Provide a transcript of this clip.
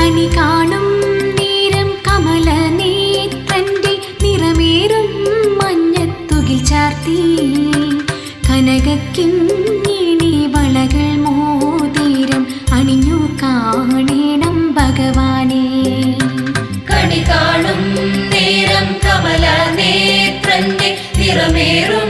കണി കാണും നേരം കമലനേത്രന്റെ നിറമേറും മഞ്ഞത്തുകിൽ ചാർത്തി കനകക്കിങ്ങിണി വളകൾ മോതിരം അണിഞ്ഞു കാണേണം ഭഗവാനെ. കണി കാണും നേരം കമലനേത്രന്റെ നിറമേറും